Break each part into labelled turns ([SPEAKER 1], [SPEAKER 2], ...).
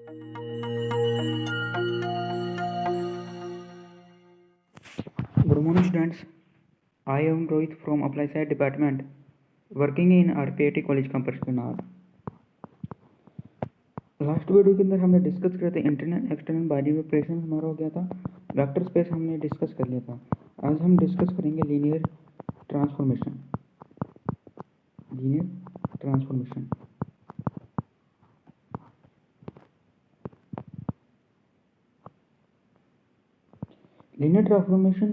[SPEAKER 1] Good morning students. I am Rohit from Applied Science Department working in RPIT College Campus Kunar. Last video के अंदर हमने discuss किया था internal external binary operation हमारा हो गया था, वेक्टर स्पेस हमने डिस्कस कर लिया था। आज हम डिस्कस करेंगे linear transformation. Linear transformation linear transformation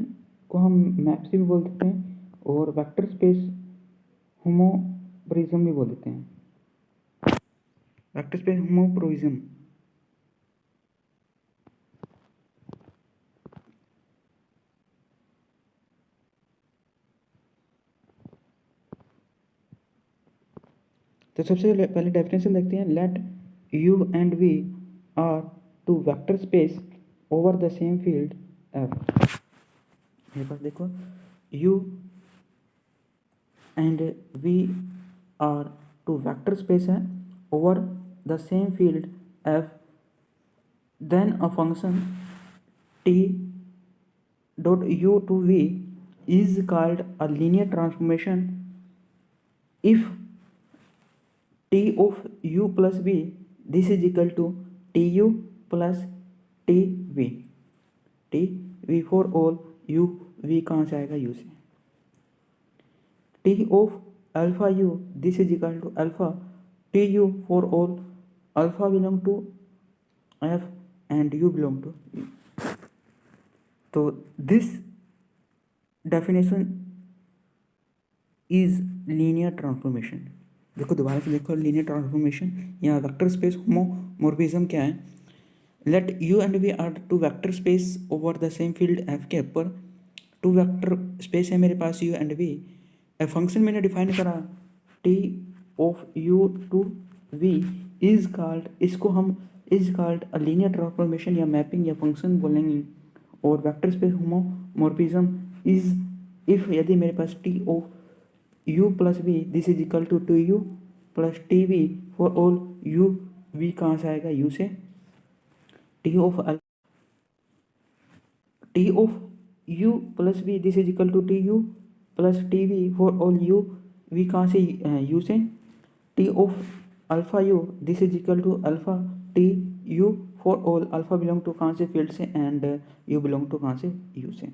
[SPEAKER 1] को हम मैप से भी बोल सकते हैं और वेक्टर स्पेस होमोमोर्फिज्म भी बोल देते हैं। वेक्टर स्पेस होमोमोर्फिज्म तो सबसे पहले डेफिनेशन देखते हैं। Let u and v are two vector space over the same field f. मेरे पास देखो u and v are two vector space है over the same field f, then a function t dot u to v is called a linear transformation if t of u plus v this is equal to tu plus tv। tv for all u v कहाँ से आएगा u से। t of alpha u this is equal to alpha tu for all alpha belong to f and u belong to u। तो this definition is linear transformation। देखो दोबारा से देखो linear transformation या वेक्टर स्पेस होमोमोर्फिज्म क्या है। Let u and v are two vector space over the same field F के ऊपर टू वेक्टर स्पेस है मेरे पास यू एंड वी। फंक्शन मैंने डिफाइन करा T of u to v is called, इसको हम is called a linear transformation या मैपिंग या फंक्शन बोलेंगे। और vector space homomorphism is if यदि मेरे पास T of u plus v this is equal to u plus T v for all u v कहाँ से आएगा u से। T of u plus v this is equal to T u plus T v for all u v कहाँ से u से। T of alpha u this is equal to alpha T u for all alpha belong to कहाँ से field से and u belong to कहाँ से u से।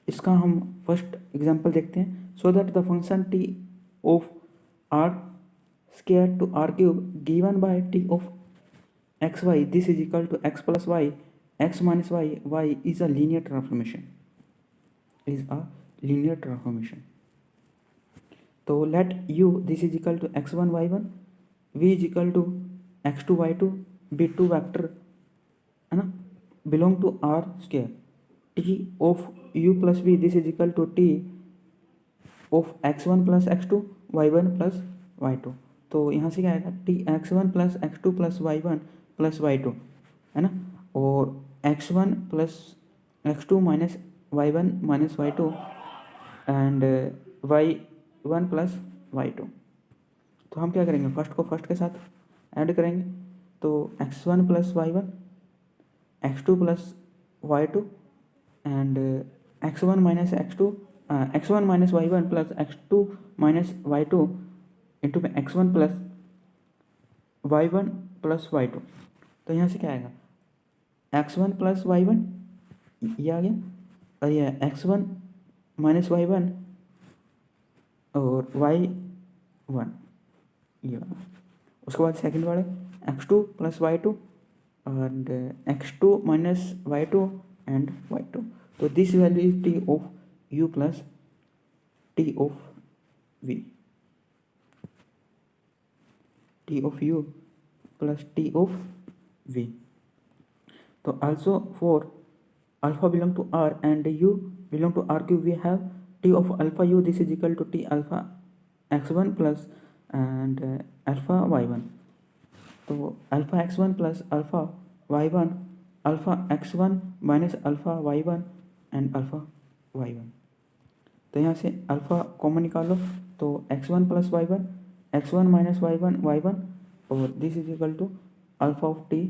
[SPEAKER 1] इसका हम फर्स्ट एग्जांपल देखते हैं। So that the function t of r square to r cube given by t of x y this is equal to x plus y x minus y y is a linear transformation. तो let u this is equal to x one y one v is equal to x two y two be two vector है ना belong to r square. T of u plus v this is equal to T of x1 plus x2 y1 plus y2। तो यहाँ से क्या आएगा T x1 plus x2 plus y1 plus y2 है ना, और x1 plus x2 minus y1 minus y2 and y1 plus y2। तो हम क्या करेंगे फर्स्ट को फर्स्ट के साथ ऐड करेंगे। तो x1 plus y1 x2 plus y2 and x1 minus x2 x1 minus y1 plus x2 minus y2 into में x1 plus y1 plus y2। तो यहाँ से क्या आएगा x1 प्लस y1 ये आ गया और ये x1 माइनस y1 और y1 ये वाला। उसके बाद सेकंड वाला x2 plus y2 and x2 minus y2 and y2। तो this value is T of u plus T of v, T of u plus T of v। तो also for alpha belong to r and u belong to r cube we have t of alpha u this is equal to t alpha x1 plus and alpha y1। तो alpha x1 plus alpha y1 alpha x1 minus alpha y1 and alpha y1। तो यहाँ से alpha common निकालो तो x1 plus y one x1 minus y one और this is equal to alpha of T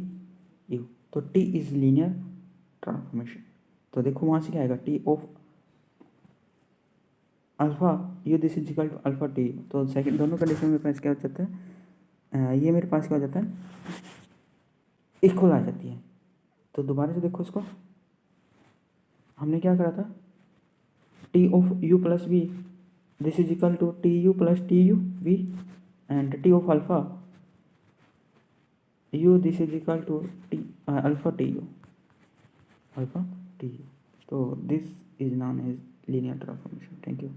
[SPEAKER 1] u, तो T is linear transformation. तो देखो वहाँ से क्या आएगा, T of alpha u this is equal to alpha T. तो सेकंड दोनों कंडीशन मेरे पास क्या हो जाता है, ये मेरे पास क्या हो जाता है, इक्वल आ जाती है। तो दोबारा से देखो इसको, हमने क्या करा था, T of u plus v this is equal to T u plus T u v, and T of alpha u this is equal to T alpha T u, alpha T u. तो this is non as linear transformation. Thank you.